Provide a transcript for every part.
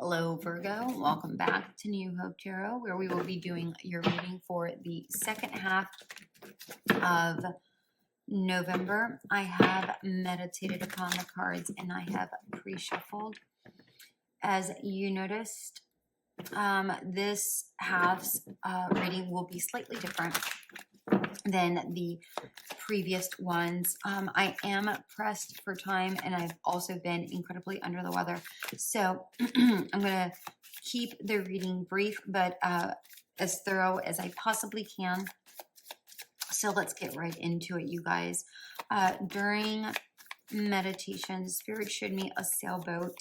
Hello, Virgo. Welcome back to New Hope Tarot, where we will be doing your reading for the second half of November. I have meditated upon the cards and I have pre-shuffled. As you noticed, this half's reading will be slightly different than the previous ones. I am pressed for time and I've also been incredibly under the weather. So I'm going to keep the reading brief, but as thorough as I possibly can. So let's get right into it, you guys. During meditation, Spirit showed me a sailboat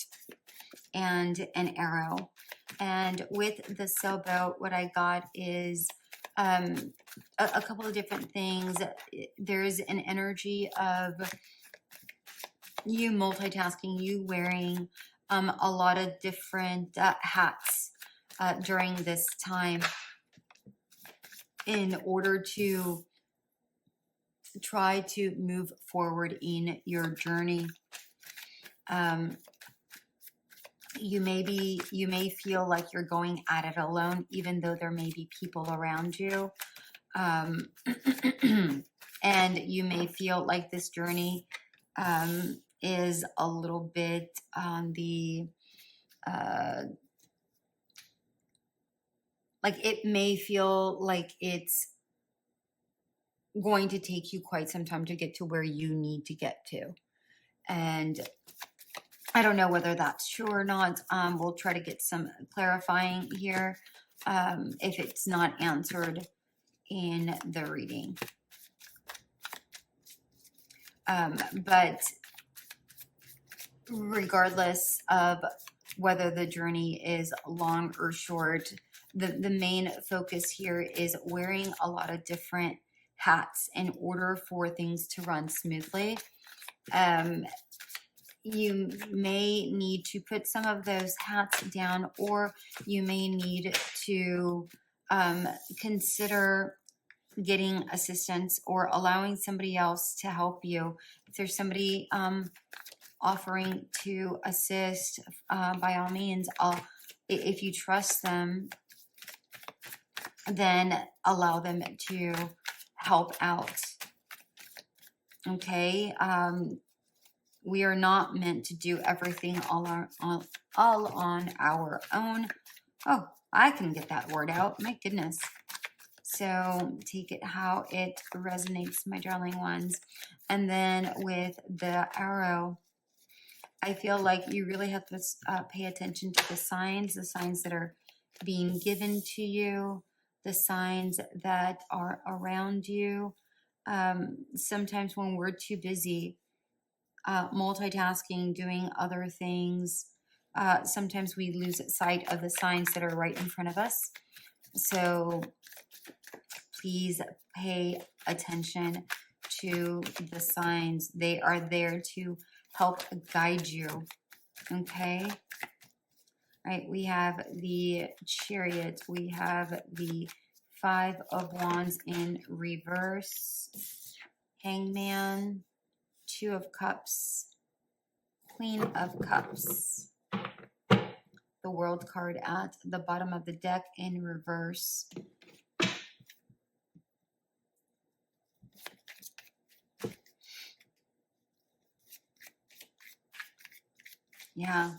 and an arrow. And with the sailboat, what I got is a couple of different things. There's an energy of you multitasking, you wearing a lot of different hats during this time in order to try to move forward in your journey. You may feel like you're going at it alone, even though there may be people around you. And you may feel like this journey is a little bit on the, like it may feel like it's going to take you quite some time to get to where you need to get to. And I don't know whether that's true or not. We'll try to get some clarifying here if it's not answered in the reading. But regardless of whether the journey is long or short, the main focus here is wearing a lot of different hats in order for things to run smoothly. You may need to put some of those hats down, or you may need to consider getting assistance or allowing somebody else to help you. If there's somebody offering to assist, by all means, if you trust them, then allow them to help out. Okay? We are not meant to do everything all on our own. Oh, I can get that word out. My goodness. So take it how it resonates, my darling ones. And then with the arrow, I feel like you really have to pay attention to the signs that are being given to you, the signs that are around you. Sometimes when we're too busy, multitasking, doing other things, sometimes we lose sight of the signs that are right in front of us. So please pay attention to the signs. They are there to help guide you. Okay? All right, we have the Chariot. We have the Five of Wands in reverse. Hangman. Two of Cups, Queen of Cups, the World card at the bottom of the deck in reverse. Yeah.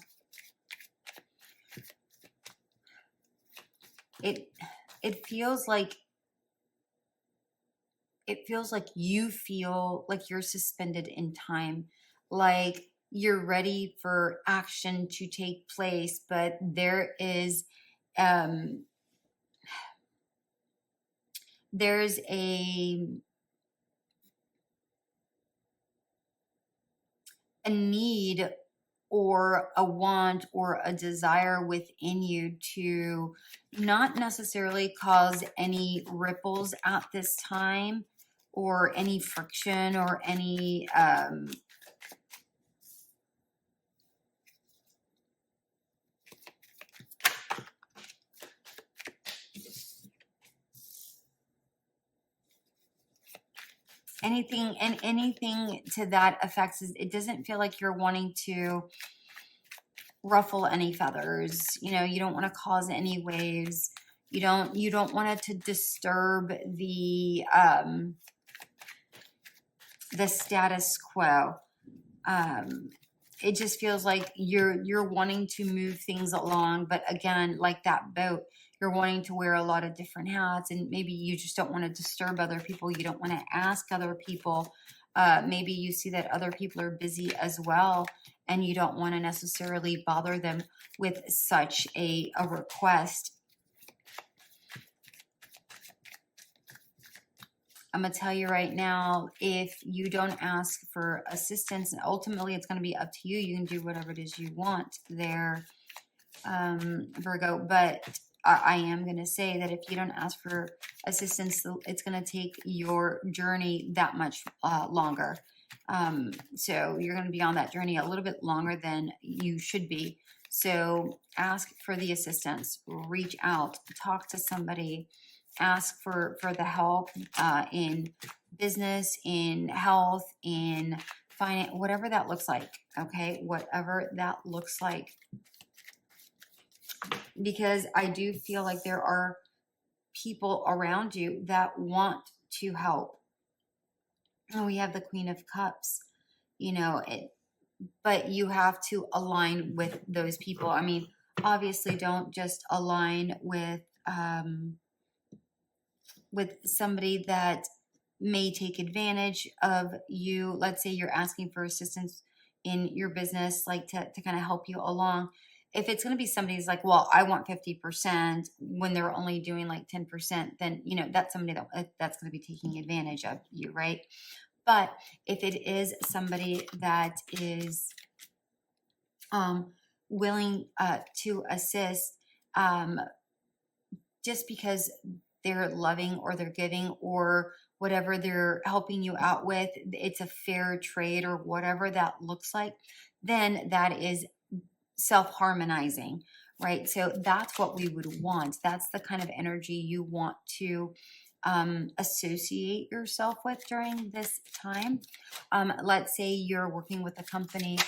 It feels like you feel like you're suspended in time, like you're ready for action to take place, but there is there's a need or a want or a desire within you to not necessarily cause any ripples at this time, or any friction, or any anything to that effect. It doesn't feel like you're wanting to ruffle any feathers. You know, you don't want to cause any waves. You don't want it to disturb the status quo. It just feels like you're wanting to move things along, but again, like that boat, you're wanting to wear a lot of different hats, and maybe you just don't want to disturb other people. You don't want to ask other people. Maybe you see that other people are busy as well, and you don't want to necessarily bother them with such a request. I'm going to tell you right now, if you don't ask for assistance, ultimately it's going to be up to you. You can do whatever it is you want there, Virgo. But I am going to say that if you don't ask for assistance, it's going to take your journey that much longer. So you're going to be on that journey a little bit longer than you should be. So ask for the assistance, reach out, talk to somebody, ask for the help in business, in health, in finance, whatever that looks like. Okay, whatever that looks like. Because I do feel like there are people around you that want to help. And we have the Queen of Cups, you know, but you have to align with those people. I mean, obviously don't just align with somebody that may take advantage of you. Let's say you're asking for assistance in your business, like to kind of help you along. If it's going to be somebody who's like, well, I want 50% when they're only doing like 10%, then, you know, that's somebody that's going to be taking advantage of you, right? But if it is somebody that is willing to assist, just because they're loving or they're giving or whatever they're helping you out with, it's a fair trade or whatever that looks like, then that is self-harmonizing, right? So that's what we would want. That's the kind of energy you want to associate yourself with during this time. Let's say you're working with a company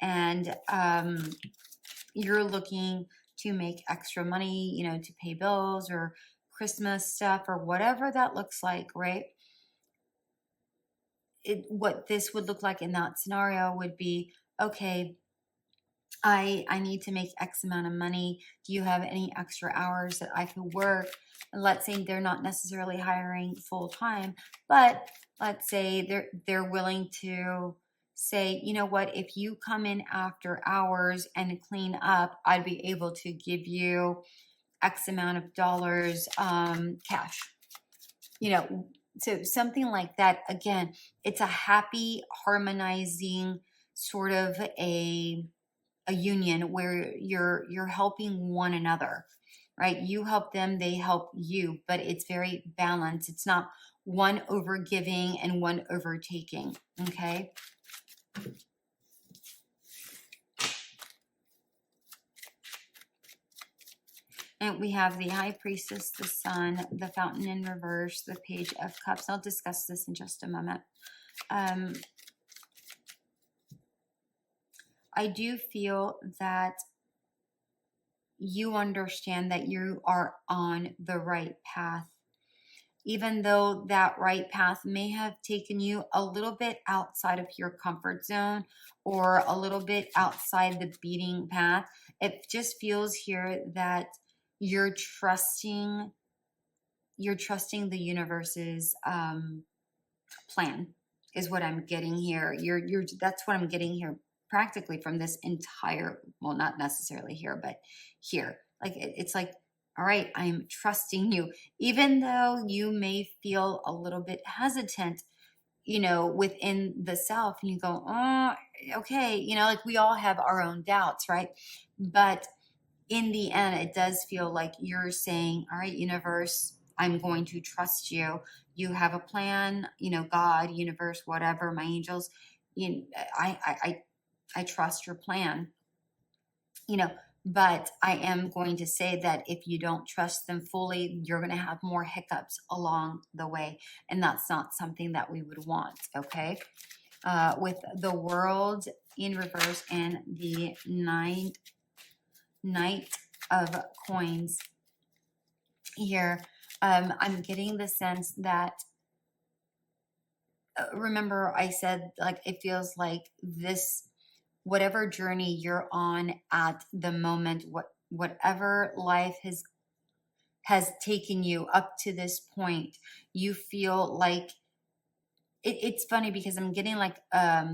and you're looking to make extra money, you know, to pay bills or Christmas stuff or whatever that looks like, right? What this would look like in that scenario would be, okay, I need to make X amount of money. Do you have any extra hours that I could work? And let's say they're not necessarily hiring full time, but let's say they're willing to say, you know what, if you come in after hours and clean up, I'd be able to give you X amount of dollars cash. You know, so something like that. Again, it's a happy, harmonizing sort of a union where you're helping one another, right? You help them, they help you, but it's very balanced. It's not one over giving and one over taking. Okay. And we have the High Priestess, the Sun, the Fountain in reverse, the Page of Cups. I'll discuss this in just a moment. I do feel that you understand that you are on the right path, even though that right path may have taken you a little bit outside of your comfort zone or a little bit outside the beating path. It just feels here that you're trusting the universe's plan is what I'm getting here. That's what I'm getting here practically from this entire, well, not necessarily here, but here. Like it's like, all right, I'm trusting you, even though you may feel a little bit hesitant, you know, within the self, and you go, oh, okay, you know, like we all have our own doubts, right? But in the end, it does feel like you're saying, all right, universe, I'm going to trust you. You have a plan, you know, God, universe, whatever, my angels, I trust your plan, you know, but I am going to say that if you don't trust them fully, you're going to have more hiccups along the way. And that's not something that we would want. Okay. With the World in reverse and the Nine Knight of Coins here. I'm getting the sense that, remember I said, like, it feels like this, whatever journey you're on at the moment, whatever life has taken you up to this point, you feel like it's funny because I'm getting like a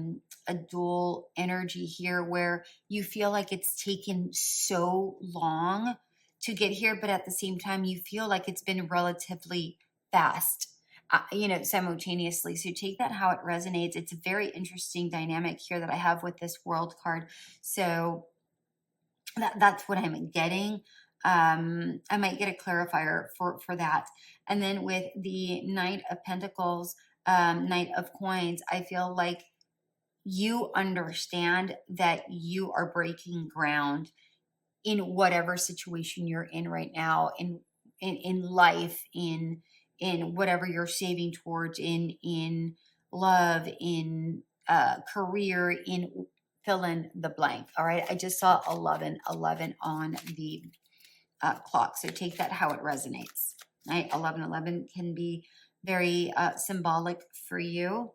dual energy here where you feel like it's taken so long to get here, but at the same time you feel like it's been relatively fast, simultaneously. So take that how it resonates. It's a very interesting dynamic here that I have with this World card. So that's what I'm getting. I might get a clarifier for that. And then with the Knight of Pentacles, Knight of Coins, I feel like you understand that you are breaking ground in whatever situation you're in right now, in life, in whatever you're saving towards, in love, in career, in fill in the blank. All right, I just saw 11 on the clock, so take that how it resonates. Right, 11 can be very symbolic for you.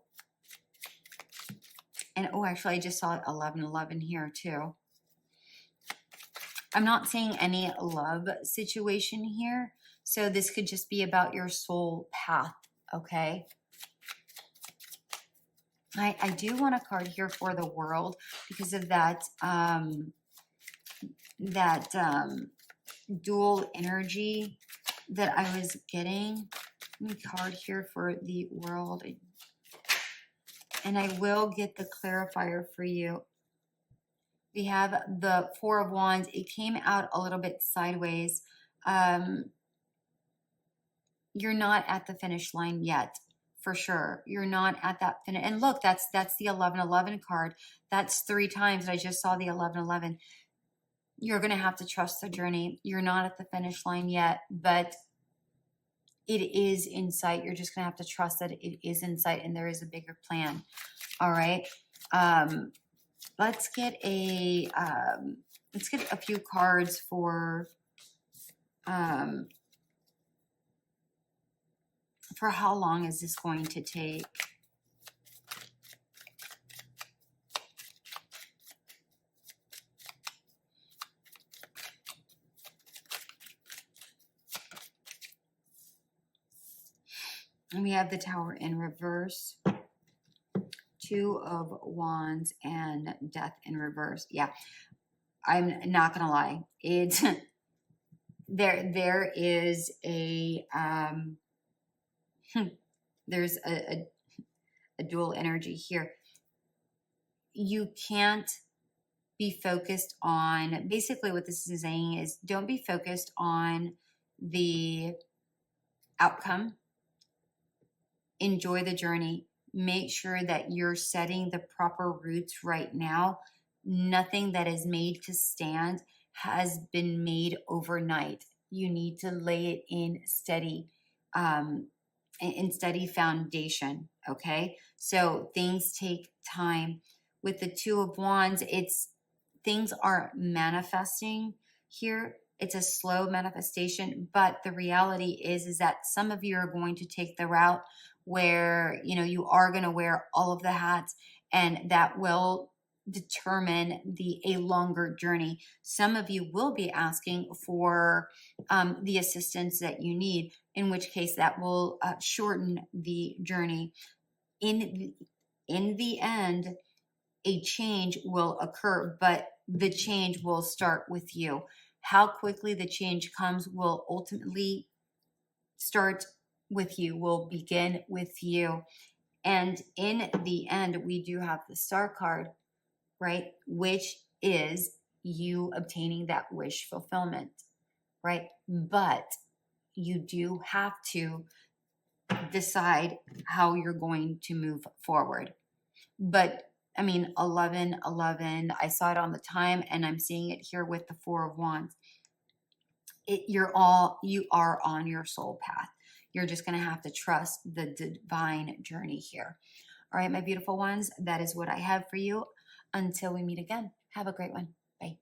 And oh, actually, I just saw 11 here too. I'm not seeing any love situation here, so this could just be about your soul path. Okay. I do want a card here for the World because of that dual energy that I was getting. Let me card here for the World, and I will get the clarifier for you. We have the Four of Wands. It came out a little bit sideways. You're not at the finish line yet. For sure, you're not at that finish. And look, that's the 11 card. That's 3 times. I just saw the 11. You're going to have to trust the journey. You're not at the finish line yet, but it is in sight. You're just going to have to trust that it is in sight and there is a bigger plan. All right. Let's get a few cards for how long is this going to take? And we have the Tower in reverse, 2 of Wands, and Death in reverse. Yeah, I'm not gonna lie. It's there is a there's a dual energy here. You can't be focused on, basically what this is saying is, don't be focused on the outcome. Enjoy the journey. Make sure that you're setting the proper roots right now. Nothing that is made to stand has been made overnight. You need to lay it in steady foundation. Okay, so things take time. With the 2 of Wands, things are manifesting here. It's a slow manifestation, but the reality is that some of you are going to take the route where, you are going to wear all of the hats, and that will determine a longer journey. Some of you will be asking for the assistance that you need, in which case that will shorten the journey. In the end, a change will occur, but the change will start with you. How quickly the change comes will ultimately start with you, will begin with you. And in the end, we do have the Star card, right? Which is you obtaining that wish fulfillment, right? But you do have to decide how you're going to move forward. But I mean, 11, I saw it on the time, and I'm seeing it here with the 4 of Wands. You are on your soul path. You're just going to have to trust the divine journey here. All right, my beautiful ones, that is what I have for you. Until we meet again, have a great one. Bye.